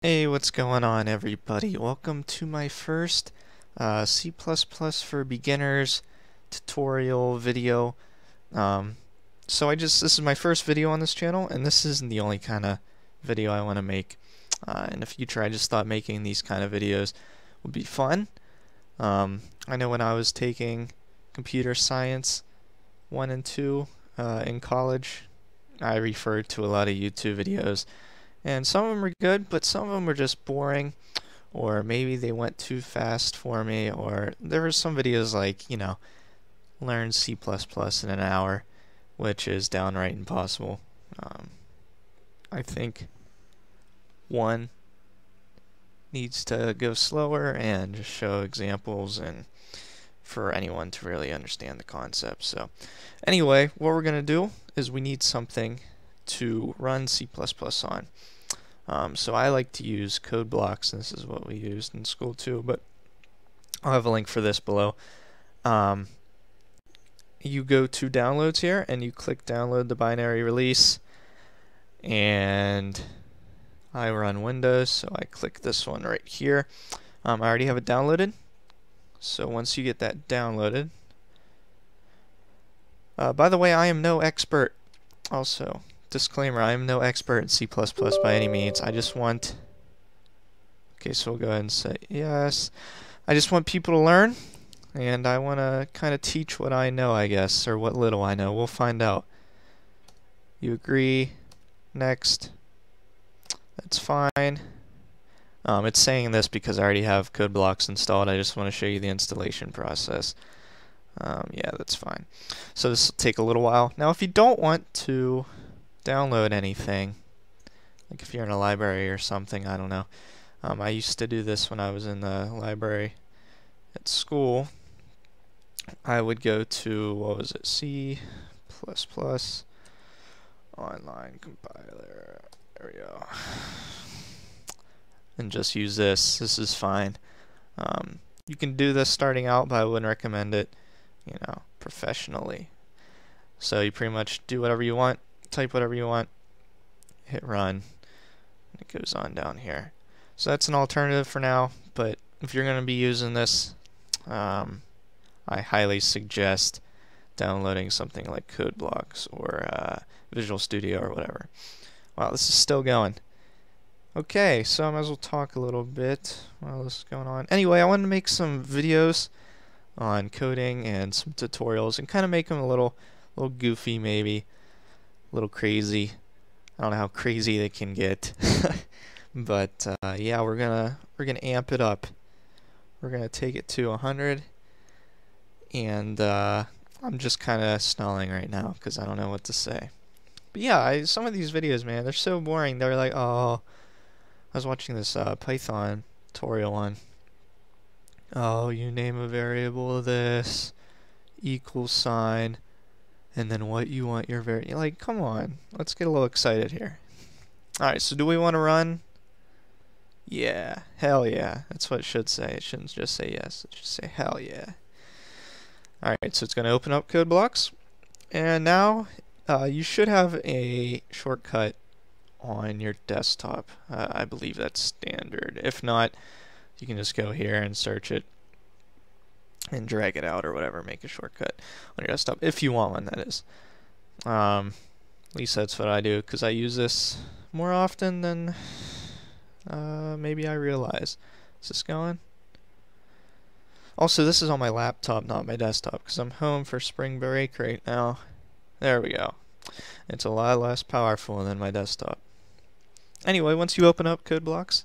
Hey, what's going on, everybody? Welcome to my first C++ for beginners tutorial video. Um, this is my first video on this channel, and this isn't the only kind of video I want to make. In the future, I just thought making these kind of videos would be fun. I know when I was taking computer science 1 and 2 in college, I referred to a lot of YouTube videos. And some of them are good, but some of them were just boring, or maybe they went too fast for me, or there were some videos like, learn C++ in an hour, which is downright impossible. I think one needs to go slower and just show examples and for anyone to really understand the concept. So anyway, what we're going to do is we need something to run C++ on. So I like to use Codeblocks, and this is what we used in school too, but I'll have a link for this below. You go to downloads here and you click download the binary release, and I run Windows, so I click this one right here. I already have it downloaded, so once you get that downloaded, by the way, I am no expert. Also, disclaimer, I am no expert in C++ by any means. I just want... Okay, so we'll go ahead and say yes. I just want people to learn, and I want to kind of teach what I know, I guess, or what little I know. We'll find out. You agree? Next. That's fine. It's saying this because I already have Codeblocks installed. I just want to show you the installation process. Yeah, that's fine. So this will take a little while. Now, if you don't want to download anything, like if you're in a library or something, I don't know. I used to do this when I was in the library at school. I would go to, what was it, C++ online compiler, there we go, and just use this. This is fine. You can do this starting out, but I wouldn't recommend it, professionally. So you pretty much do whatever you want, type whatever you want, hit run, and it goes on down here. So that's an alternative for now, but if you're going to be using this, I highly suggest downloading something like Codeblocks or Visual Studio or whatever. Wow, this is still going. Okay, so I might as well talk a little bit while this is going on. Anyway, I wanted to make some videos on coding and some tutorials and kind of make them a little goofy, maybe a little crazy. I don't know how crazy they can get, but yeah, we're gonna amp it up. We're gonna take it to 100, and I'm just kind of stalling right now because I don't know what to say. But yeah, some of these videos, man, they're so boring. They're like, oh, I was watching this Python tutorial on, oh, you name a variable this, equals sign, and then what you want your variable. Like, come on, let's get a little excited here. Alright, so do we want to run? Yeah, hell yeah. That's what it should say. It shouldn't just say yes. It should say hell yeah. Alright, so it's going to open up Codeblocks. And now you should have a shortcut on your desktop. I believe that's standard. If not, you can just go here and search it and drag it out or whatever, make a shortcut on your desktop, if you want one, that is. At least that's what I do, because I use this more often than maybe I realize. Is this going? Also, this is on my laptop, not my desktop, because I'm home for spring break right now. There we go. It's a lot less powerful than my desktop. Anyway, once you open up Codeblocks,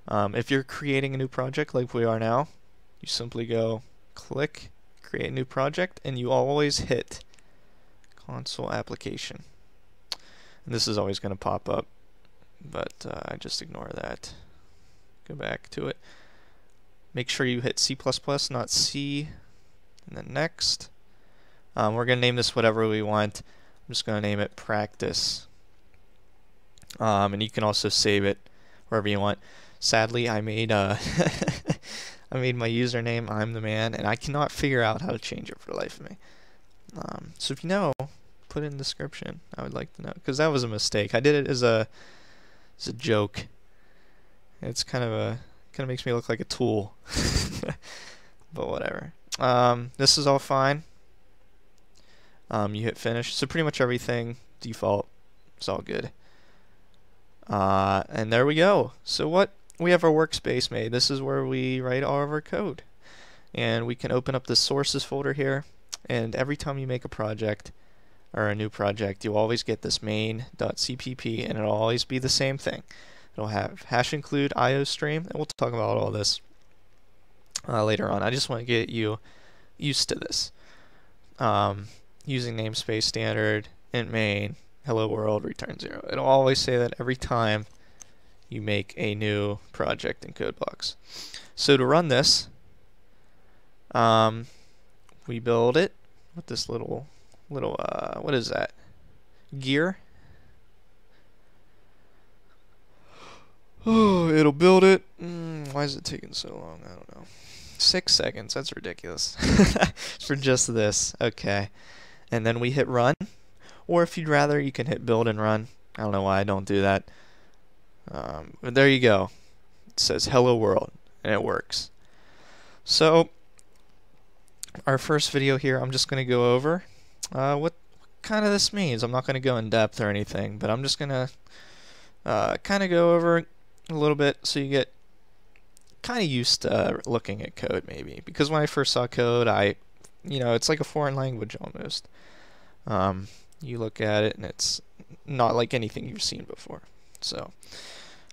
if you're creating a new project like we are now, you simply go click create new project, and you always hit console application. And this is always going to pop up, but I just ignore that. Go back to it. Make sure you hit C++, not C, and then next. We're going to name this whatever we want. I'm just going to name it practice. And you can also save it wherever you want. Sadly, I made I made my username I'm the man, and I cannot figure out how to change it for the life of me. So if you know, put it in the description. I would like to know, because that was a mistake. I did it as a joke, It's kind of makes me look like a tool. But whatever. This is all fine. You hit finish. So pretty much everything default is all good. And there we go. So we have our workspace made. This is where we write all of our code. And we can open up the sources folder here. And every time you make a project or a new project, you always get this main.cpp, and it'll always be the same thing. It'll have #include iostream, and we'll talk about all this later on. I just want to get you used to this. Using namespace standard, int main, hello world, return 0. It'll always say that every time you make a new project in Codeblocks. So to run this, we build it with this little what is that? Gear. Oh, it'll build it. Why is it taking so long? I don't know. 6 seconds. That's ridiculous. For just this. Okay. And then we hit run. Or if you'd rather, you can hit build and run. I don't know why I don't do that. But there you go. It says hello world, and it works. So our first video here, I'm just going to go over what kind of this means. I'm not going to go in depth or anything, but I'm just going to kind of go over a little bit so you get kind of used to looking at code, maybe. Because when I first saw code, it's like a foreign language almost. You look at it and it's not like anything you've seen before. So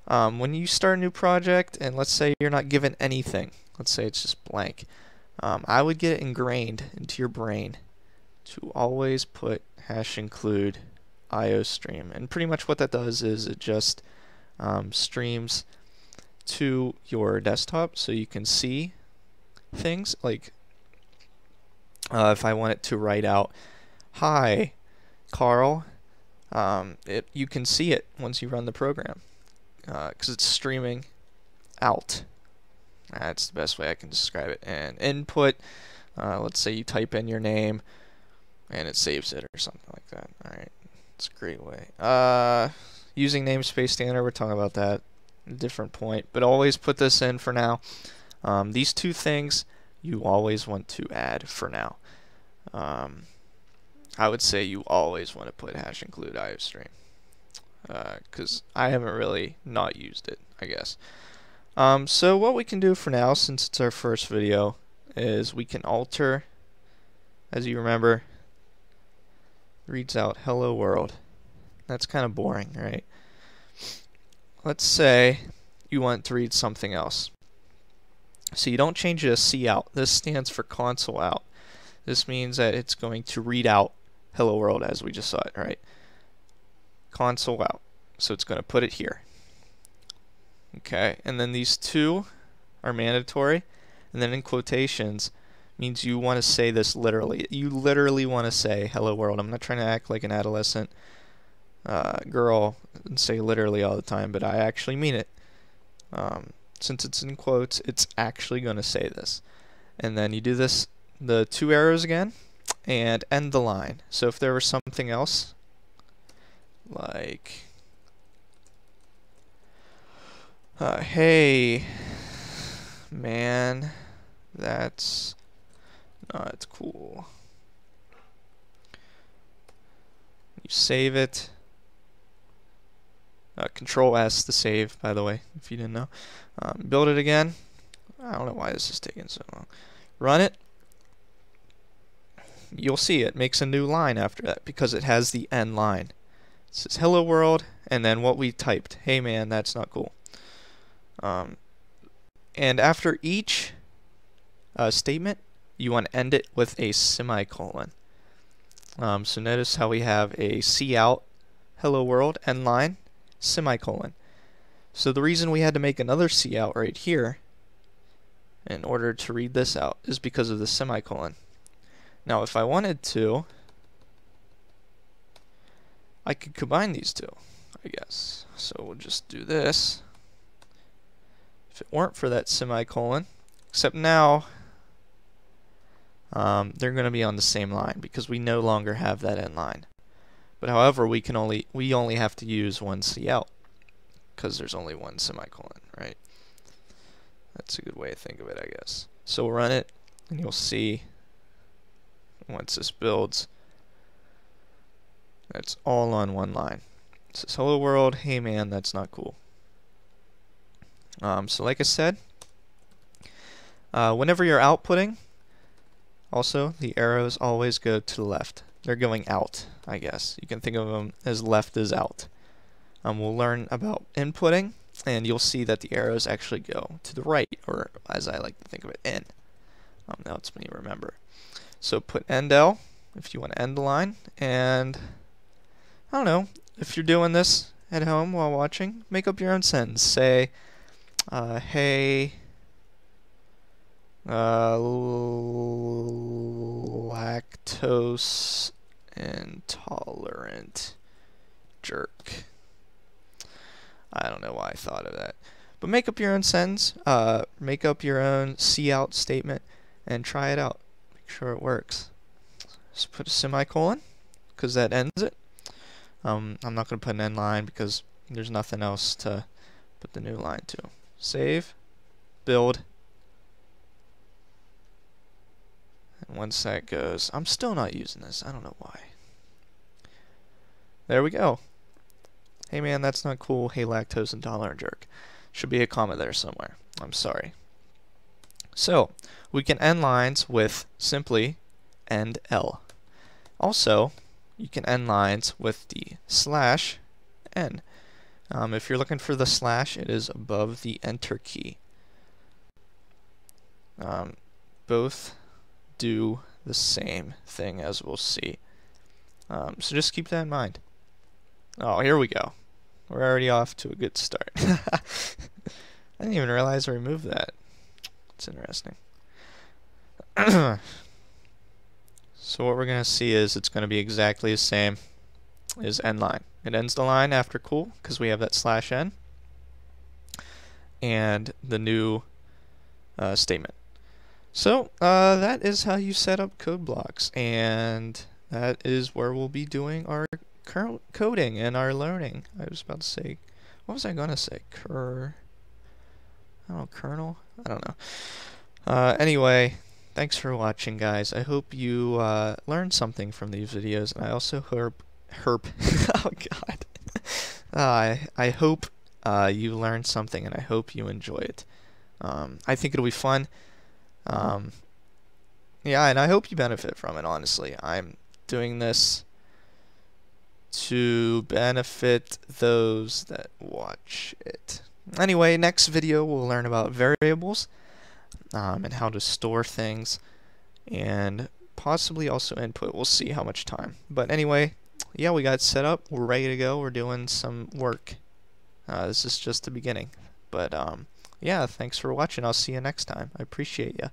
when you start a new project, and let's say you're not given anything, let's say it's just blank, I would get it ingrained into your brain to always put #include iostream. And pretty much what that does is it just streams to your desktop so you can see things. Like if I want it to write out, "Hi, Carl," you can see it once you run the program because it's streaming out. That's the best way I can describe it. And input, let's say you type in your name and it saves it or something like that. Alright, it's a great way. Using namespace standard, we're talking about that at a different point, but always put this in for now. These two things you always want to add for now. I would say you always want to put #include iostream because I haven't really not used it, I guess. So what we can do for now, since it's our first video, is we can alter, as you remember, reads out hello world. That's kind of boring, right? Let's say you want to read something else. So you don't change it to cout. This stands for console out. This means that it's going to read out hello world as we just saw it, right? Console out. So it's going to put it here. Okay, and then these two are mandatory, and then in quotations means you want to say this literally. You literally want to say hello world. I'm not trying to act like an adolescent girl and say literally all the time, but I actually mean it. Since it's in quotes, it's actually going to say this. And then you do this, the 2 arrows again, and end the line. So if there was something else, like hey man, that's not cool. You save it. Control S to save, by the way, if you didn't know. Build it again. I don't know why this is taking so long. Run it. You'll see it makes a new line after that because it has the end line. It says hello world, and then what we typed. Hey man, that's not cool. And after each statement, you want to end it with a semicolon. So notice how we have a cout, hello world, end line, semicolon. So the reason we had to make another cout right here in order to read this out is because of the semicolon. Now if I wanted to, I could combine these two, I guess. So we'll just do this. If it weren't for that semicolon, except now they're going to be on the same line because we no longer have that end line. But however, we only have to use one cout because there's only one semicolon, right? That's a good way to think of it, I guess. So we'll run it, and you'll see once this builds, that's all on one line. It says, hello world, hey man, that's not cool. So like I said, whenever you're outputting, also the arrows always go to the left. They're going out, I guess. You can think of them as left is out. We'll learn about inputting, and you'll see that the arrows actually go to the right, or as I like to think of it, in. That helps me remember. So put end L if you want to end the line, and I don't know, if you're doing this at home while watching, make up your own sentence. Say, hey, lactose intolerant jerk. I don't know why I thought of that. But make up your own sentence, make up your own cout statement, and try it out. Make sure it works. Just put a semicolon, because that ends it. I'm not going to put an end line because there's nothing else to put the new line to. Save, build, and once that goes, I'm still not using this. I don't know why. There we go. Hey man, that's not cool. Hey lactose intolerant jerk. Should be a comma there somewhere. I'm sorry. So, we can end lines with simply end L. Also, you can end lines with the /n. If you're looking for the slash, it is above the enter key. Both do the same thing, as we'll see. So just keep that in mind. Oh, here we go. We're already off to a good start. I didn't even realize I removed that. It's interesting. So what we're going to see is it's going to be exactly the same as end line. It ends the line after cool because we have that /n and the new statement. So that is how you set up Codeblocks, and that is where we'll be doing our coding and our learning. I was about to say, what was I going to say? I don't know, kernel? I don't know. Anyway, thanks for watching, guys. I hope you learned something from these videos, and I also oh god. I hope you learned something, and I hope you enjoy it. I think it'll be fun. Yeah, and I hope you benefit from it, honestly. I'm doing this to benefit those that watch it. Anyway, next video we'll learn about variables and how to store things, and possibly also input. We'll see how much time. But anyway, yeah, we got it set up. We're ready to go. We're doing some work. This is just the beginning. But yeah, thanks for watching. I'll see you next time. I appreciate ya.